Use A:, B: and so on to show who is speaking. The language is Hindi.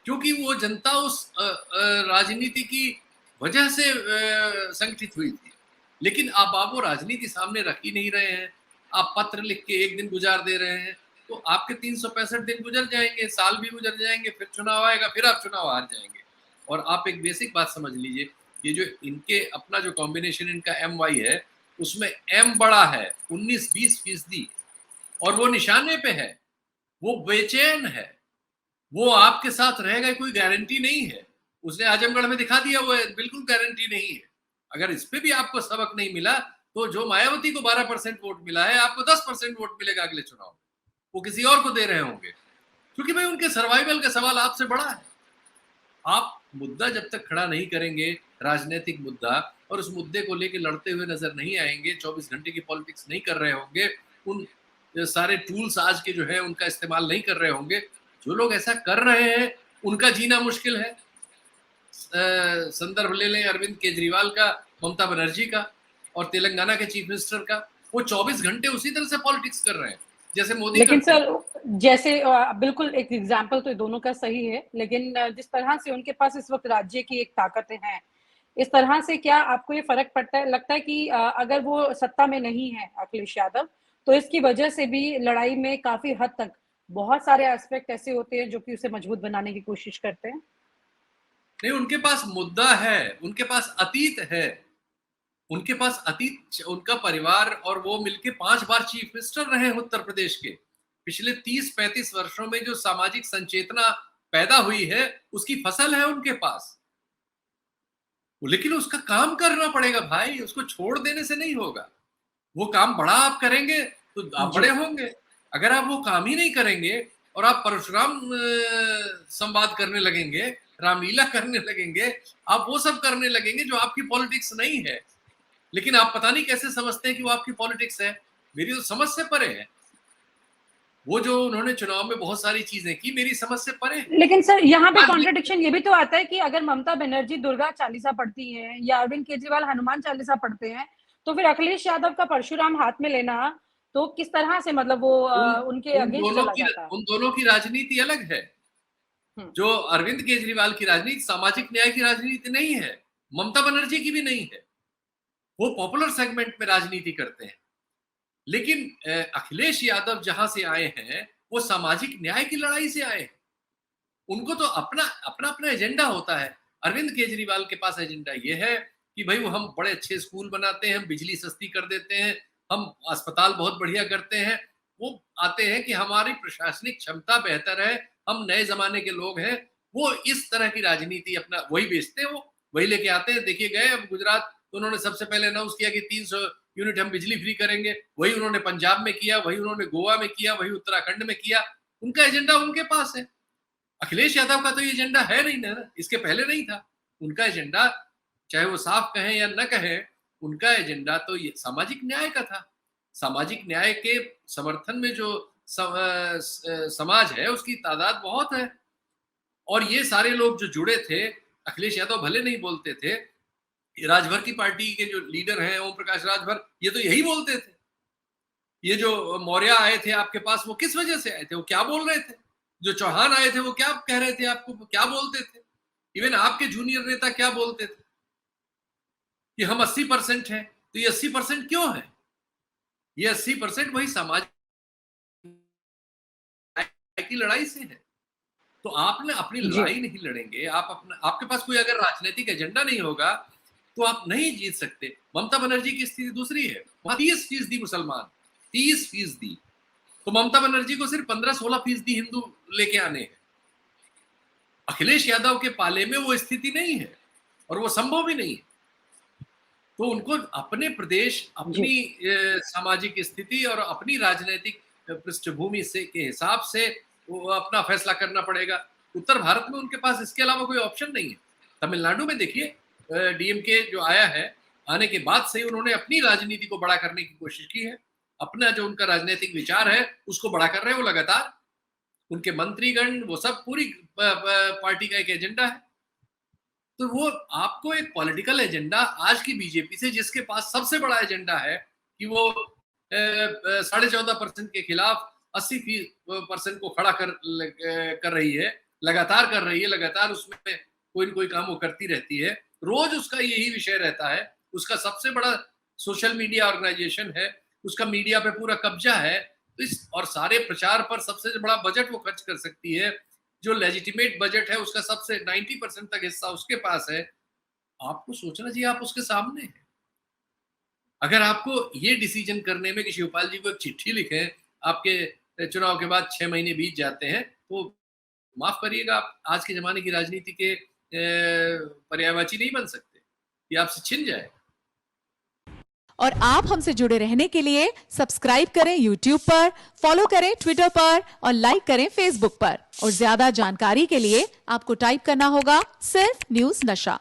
A: क्योंकि वो जनता उस राजनीति की वजह से संगठित हुई थी। लेकिन अब आप वो राजनीति सामने रख ही नहीं रहे हैं। आप पत्र लिख के एक दिन गुजार दे रहे हैं, तो आपके 365 दिन गुजर जाएंगे, साल भी गुजर जाएंगे, फिर चुनाव आएगा, फिर आप चुनाव हार जाएंगे। और आप एक बेसिक बात समझ लीजिए, ये जो इनके अपना जो कॉम्बिनेशन इनका एम वाई है, उसमें एम बड़ा है 19-20% और वो निशाने पे है, वो बेचैन है, वो आपके साथ रहेगा कोई गारंटी नहीं है। उसने आजमगढ़ में दिखा दिया, वो बिल्कुल गारंटी नहीं है। अगर इस पे भी आपको सबक नहीं मिला, तो जो मायावती को 12% वोट मिला है, आपको 10% वोट मिलेगा अगले चुनाव में। वो किसी और को दे रहे होंगे, क्योंकि भाई उनके सर्वाइवल का सवाल आपसे बड़ा है। आप मुद्दा जब तक खड़ा नहीं करेंगे, राजनीतिक मुद्दा, और उस मुद्दे को लेकर लड़ते हुए नजर नहीं आएंगे, 24 घंटे की पॉलिटिक्स नहीं कर रहे होंगे, उन सारे टूल्स आज के जो है उनका इस्तेमाल नहीं कर रहे होंगे, जो लोग ऐसा कर रहे हैं उनका जीना मुश्किल है। संदर्भ ले लें अरविंद केजरीवाल का, ममता बनर्जी का और तेलंगाना के चीफ मिनिस्टर का। वो 24 घंटे उसी तरह से पॉलिटिक्स कर रहे हैं जैसे मोदी
B: लेकिन
A: करते हैं।
B: सर, जैसे बिल्कुल एक एग्जाम्पल तो दोनों का सही है, लेकिन जिस तरह से उनके पास इस वक्त राज्य की एक ताकतें हैं, इस तरह से क्या आपको ये फर्क पड़ता है, लगता है कि अगर वो सत्ता में नहीं है अखिलेश यादव, तो इसकी वजह से भी लड़ाई में काफी हद तक बहुत सारे एस्पेक्ट ऐसे होते हैं जो कि उसे मजबूत बनाने की कोशिश करते हैं?
A: नहीं, उनके पास मुद्दा है, उनके पास अतीत है, उनके पास अतीत, उनका परिवार और वो मिलके 5 बार चीफ मिनिस्टर रहे हैं उत्तर प्रदेश के। पिछले 30-35 वर्षों में जो सामाजिक संचेतना पैदा हुई है, उसकी फसल है उनके पास। लेकिन उसका काम करना पड़ेगा भाई, उसको छोड़ देने से नहीं होगा। वो काम बड़ा आप करेंगे तो आप
B: जी।
A: बड़े होंगे। अगर आप वो काम ही नहीं करेंगे और आप परशुराम संवाद करने लगेंगे, रामलीला करने लगेंगे, आप वो सब करने लगेंगे जो आपकी पॉलिटिक्स नहीं है। लेकिन आप पता नहीं कैसे समझते हैं कि वो आपकी पॉलिटिक्स है। मेरी तो समझ से परे है। वो जो उन्होंने चुनाव में बहुत सारी चीजें की, मेरी समझ से परे है।
B: लेकिन सर, यहाँ पे
A: आज
B: कॉन्ट्रडिक्शन ये भी तो आता है कि अगर ममता बनर्जी दुर्गा चालीसा पढ़ती हैं या अरविंद केजरीवाल हनुमान चालीसा पढ़ते हैं, तो फिर अखिलेश यादव का परशुराम हाथ में लेना तो किस तरह से, मतलब वो
A: उन
B: उनके अगेंस्ट चला जाता?
A: उन दोनों की राजनीति अलग है।
B: हम्म।
A: जो अरविंद केजरीवाल की राजनीति सामाजिक न्याय की राजनीति नहीं है, ममता बनर्जी की भी नहीं है। वो पॉपुलर सेगमेंट में राजनीति करते हैं। लेकिन अखिलेश यादव जहां से आए हैं, वो सामाजिक न्याय की लड़ाई से आए हैं। उनको तो अपना अपना अपना एजेंडा होता है। अरविंद केजरीवाल के पास एजेंडा ये है कि भाई वो हम बड़े अच्छे स्कूल बनाते हैं, हम बिजली सस्ती कर देते हैं, हम अस्पताल बहुत बढ़िया करते हैं। वो आते हैं कि हमारी प्रशासनिक क्षमता बेहतर है, हम नए जमाने के लोग हैं। वो इस तरह की राजनीति अपना वही बेचते हैं, वो वही लेके आते हैं। देखिए गए अब गुजरात, तो उन्होंने सबसे पहले अनाउंस किया कि 300 यूनिट हम बिजली फ्री करेंगे। वही उन्होंने पंजाब में किया, वही उन्होंने गोवा में किया, वही उत्तराखंड में किया। उनका एजेंडा उनके पास है। अखिलेश यादव का तो ये एजेंडा है नहीं ना, इसके पहले नहीं था। उनका एजेंडा, चाहे वो साफ कहें या न कहें, उनका एजेंडा तो ये सामाजिक न्याय का था। सामाजिक न्याय के समर्थन में जो समाज है, उसकी तादाद बहुत है। और ये सारे लोग जो जुड़े थे, अखिलेश यादव भले नहीं बोलते थे, राजभर की पार्टी के जो लीडर हैं ओम प्रकाश राजभर, ये तो यही बोलते थे। ये जो मौर्य आए थे आपके पास, वो किस वजह से आए थे, वो क्या बोल रहे थे? जो चौहान आए थे वो क्या कह रहे थे आपको, क्या बोलते थे? इवन आपके जूनियर नेता क्या बोलते थे कि हम 80% हैं। तो ये 80% क्यों है? ये 80% वही समाज की लड़ाई से है। तो आपने अपनी
B: जी।
A: लड़ाई नहीं लड़ेंगे, आप अपना, आपके पास कोई अगर राजनीतिक एजेंडा नहीं होगा, तो आप नहीं जीत सकते। ममता बनर्जी की स्थिति दूसरी है, वहां 30% मुसलमान, 30%। तो ममता बनर्जी को सिर्फ 15-16% हिंदू लेके आने हैं। अखिलेश यादव के पाले में वो स्थिति नहीं है और वो संभव भी नहीं है। तो उनको अपने प्रदेश,
B: जी।
A: अपनी सामाजिक स्थिति और अपनी राजनीतिक पृष्ठभूमि से के हिसाब से वो अपना फैसला करना पड़ेगा। उत्तर भारत में उनके पास इसके अलावा कोई ऑप्शन नहीं है। तमिलनाडु में देखिए, डीएमके जो आया है, आने के बाद से उन्होंने अपनी राजनीति को बड़ा करने की कोशिश की है। अपना जो उनका राजनीतिक विचार है उसको बड़ा कर रहे हैं वो लगातार। उनके मंत्रीगण वो सब पूरी पार्टी का एक एजेंडा है। तो वो आपको एक पॉलिटिकल एजेंडा आज की बीजेपी से, जिसके पास सबसे बड़ा एजेंडा है कि वो 14.5% के खिलाफ 80% को खड़ा कर रही है, लगातार कर रही है, लगातार उसमें कोई न कोई काम वो करती रहती है, रोज उसका यही विषय रहता है, उसका सबसे बड़ा सोशल मीडिया ऑर्गेनाइजेशन है, उसका मीडिया पे पूरा कब्जा है, तो इस और सारे प्रचार पर सबसे बड़ा बजट वो खर्च कर सकती है, जो लेजिटिमेट बजट है उसका सबसे 90% तक हिस्सा उसके पास है। आपको सोचना चाहिए आप उसके सामने हैं। अगर आपको ये डिसीजन करने में कि शिवपाल जी को एक चिट्ठी लिखें, आपके चुनाव के बाद 6 महीने बीत जाते हैं, तो माफ करिएगा, आप आज के जमाने की राजनीति के पर्यायवाची नहीं बन सकते, ये आपसे छिन जाए।
C: और आप हमसे जुड़े रहने के लिए सब्सक्राइब करें YouTube पर, फॉलो करें Twitter पर और लाइक करें Facebook पर। और ज्यादा जानकारी के लिए आपको टाइप करना होगा सिर्फ न्यूज़ नशा।